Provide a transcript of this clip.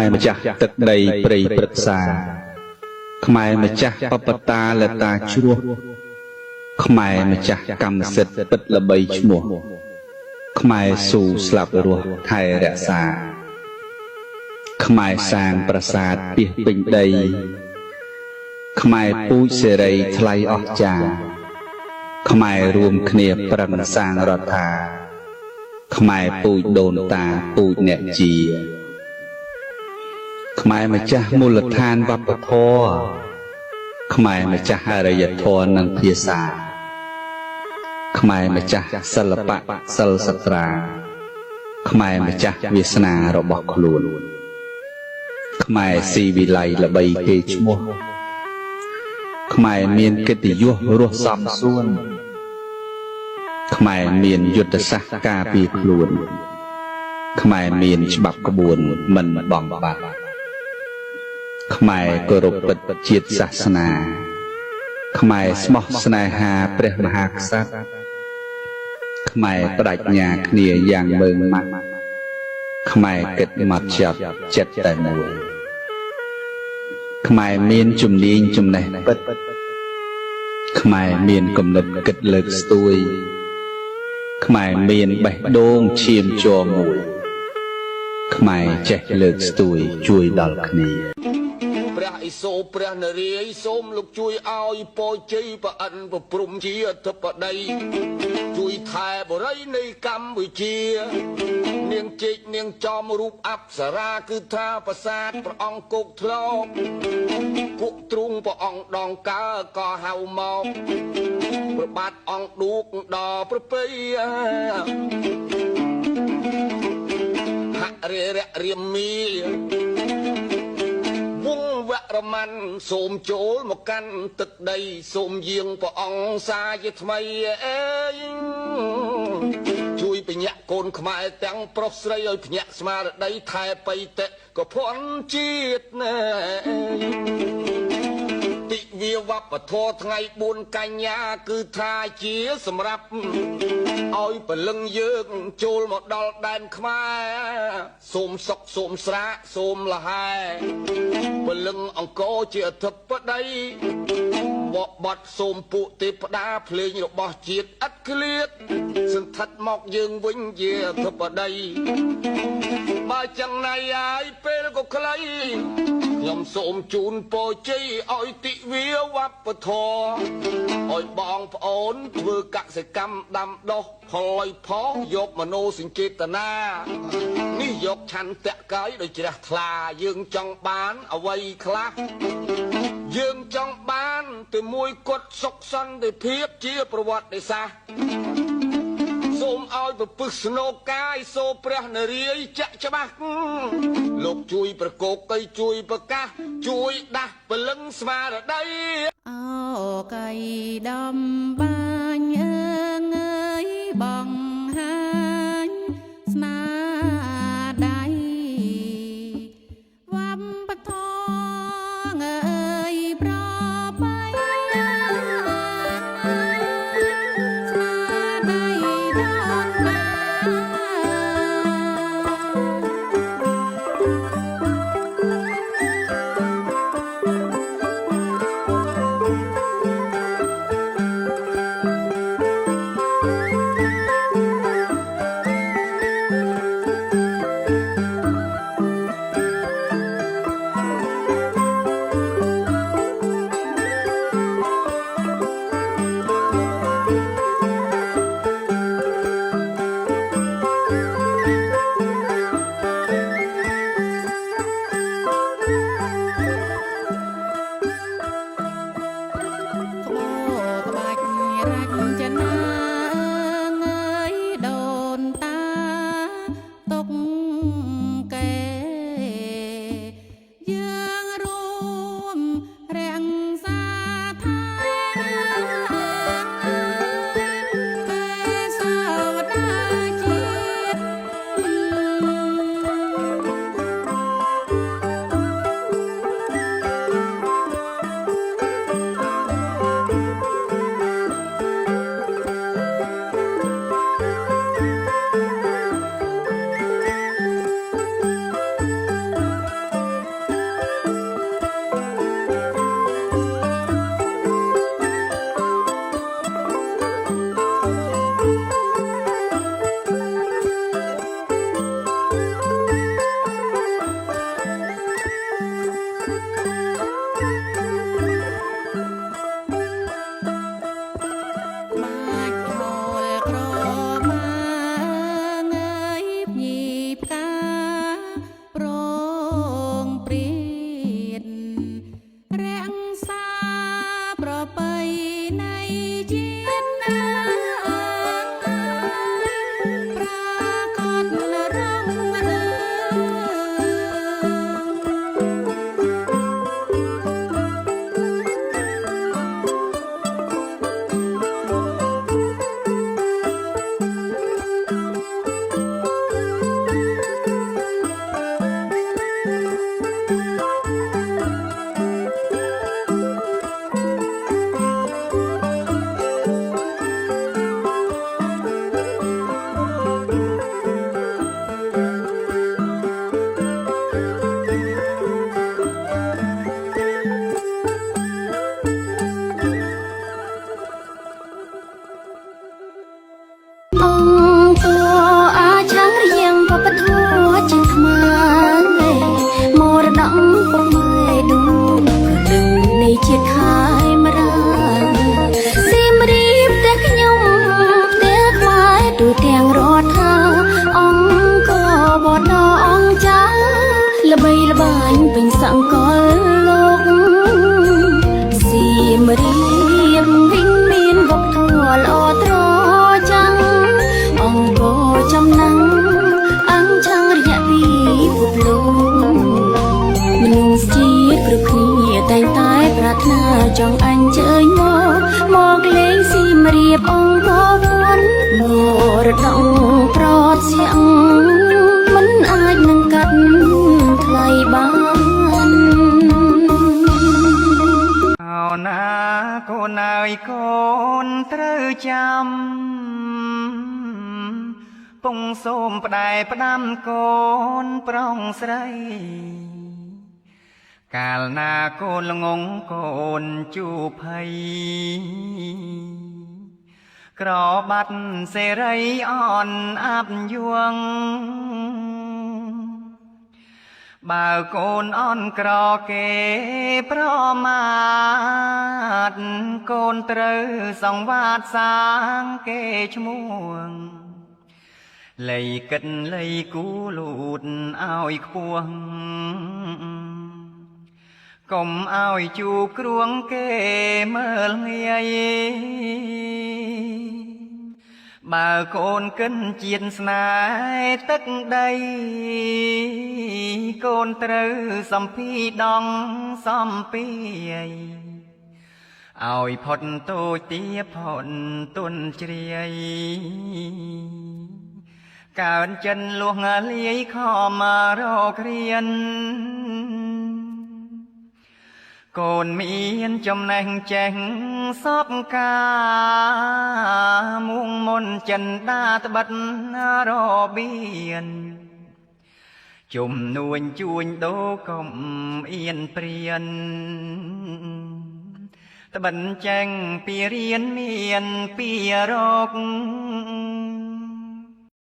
ខ្មែរម្ចាស់ទឹកដីព្រៃព្រឹក្សាខ្មែរម្ចាស់បបតាលតាជ្រោះខ្មែរម្ចាស់កម្មសិទ្ធិពិតល្បីឈ្មោះខ្មែរស៊ូស្លាប់រស់ថែរក្សាខ្មែរសាងប្រាសាទពាសពេញដីខ្មែរពូជសេរីថ្លៃអស្ចារ្យខ្មែររួមគ្នាប្រឹងសាងរដ្ឋាខ្មែរពូជដូនតាពូជអ្នកជាខ្មែរម្ចាស់មូលដ្ឋានវប្បធម៌ខ្មែរម្ចាស់អរិយធម៌និងភាសាខ្មែរម្ចាស់សិល្បៈសិលសត្រាខ្មែរម្ចាស់វាសនារបស់ខ្លួនខ្មែរស៊ីវិល័យល្បីគេឈ្មោះខ្មែរមានកិត្តិយសរស់សំសួនខ្មែរមានយុទ្ធសាស្ត្រការពារខ្លួនខ្មែរមានច្បាប់ក្បួនមិនបងបាក់ខ្មែរគោរពពិតជាតិសាសនាខ្មែរស្មោះស្នេហាព្រះមហាក្សត្រខ្មែរបដិញ្ញាគ្នាយ៉ាងមើងម៉ាត់ខ្មែរគិតមកចាប់ចិត្តតែមួយខ្មែរមានជំនាញចំណេះពិតខ្មែរមានគំនិតគិតលើកស្ទួយខ្មែរមានបេះដូងឈាមជ័រមួយខ្មែរចេះលើកស្ទួយជួយដល់គ្នាព្រះឥសូរព្រះនរាយសូមលោកជួយឲ្យពរជ័យប្រអិនប្រព្រំជាអធិបតីជួយថែបរិយនៃកម្ពុជានាងជែកនាងចំរូបអប្សរាគឺថាប្រាសាទព្រះអង្គគោកធ្លកពួកទ្រូងព្រះអង្គដងកើក៏ហៅមកប្របាទអង្គឌូកដល់ប្រពៃហរិរៈរាមីវរមិនសូមចូលមកកាន់ទឹកដីសូមយាងព្រះអង្គសាជាថ្មីអើយជួយបញ្ញាក់កូនខ្មែរទាំងប្រុសស្រីឲ្យភ្ញាក់ស្មារតីថែបៃតៈក៏ភ័ណ្ឌជាតិណែទិវាវប្បធម៌ថ្ងៃ4កញ្ញាគឺថាជាសម្រាប់ឲ្យពលឹងយើងចូលមកដល់ដែនខ្មែរសូមសុខសូមស្រាកសូមលហែពលឹងអង្គរជាអធិបតីបបត់សូមពួកទេពតាភ្លេងរបស់ជាតិឥតឃ្លាតសន្ធិដ្ឋមកយើងវិញជាអធិបតីបើចឹងណៃហើយពេលក៏ខ្លីខ្ញុំសូមជូនពរជ័យឲ្យទិវាវប្បធម៌ឲ្យបងប្អូនធ្វើកសិកម្មដាំដុះផលផុសយកមនោសញ្ចេតនានេះយកឆន្ទៈកាយដោយជ្រះថ្លាយើងចង់បានអ្វីខ្លះយើងចង់បានតែមួយគត់សុខសន្តិភាពជាប្រវត្តិសាស្ត្រសូមឲ្យប្រពឹសស្នោកាយសូព្រះនរាយចាក់ច្បាស់លោកជួយប្រកោកកៃជួយប្រកាសជួយដាស់ពលឹងស្មារតីអោកៃដំបាញ់អើយបងហាញស្នាដៃវប្បធម៌អើយប្របីស្នាដៃដល់ណា អង្គអាឆាំងរៀងបបធัวចិនខ្មែរមរតកពុកម៉ែឌូព្រលឹងនៃជាតិខែមរាសៀមរាបតែខ្ញុំតែខ្មែរទូទាំងរដ្ឋាអង្គបដអង្គចាល្បីល្បាញពេញសង្គលលោកសៀមរាបវិញមានវប្បធម៌ល្អត្រចាំងអង្គចំណាំងអង្គឆាំងរយៈពីពុទ្ធលោកមនុស្សជាតិគ្រប់គ្នាតែងតែប្រាថ្នាចង់អញ្ជើញមកលេងសៀមរាបអង្គវត្តមរតកប្រតសៀងមិនអាចនឹងកាត់ថ្លៃបាន ណាកូនអើយកូនត្រូវចាំពងសូមផ្ដែផ្ដាំកូនប្រុងស្រីកាលណាកូនល្ងងកូនជួបភ័យក្របាត់សេរីអនអាប់យងបើកូនអន់ក្រគេប្រមាទកូនត្រូវសង្វាតសាងគេឈ្មោះលៃកិតលៃគូលូតឲ្យខ្ពស់កុំឲ្យជួគ្រួងគេមើលងាយបើកូនកិនជាតិស្នេហ៍ទឹកដីកូនត្រូវសំភីដងសំពីឲ្យផុតតូចទាផុតទុនជ្រាយកើនចិនលួងលាយខមរករៀនកូនមានចំណេះចេះសពការមុងមុនចិនដាត្បិតរបៀនជំនួញជួញដូរកុំអៀនព្រានត្បិនចេញពីរៀនមានពីរក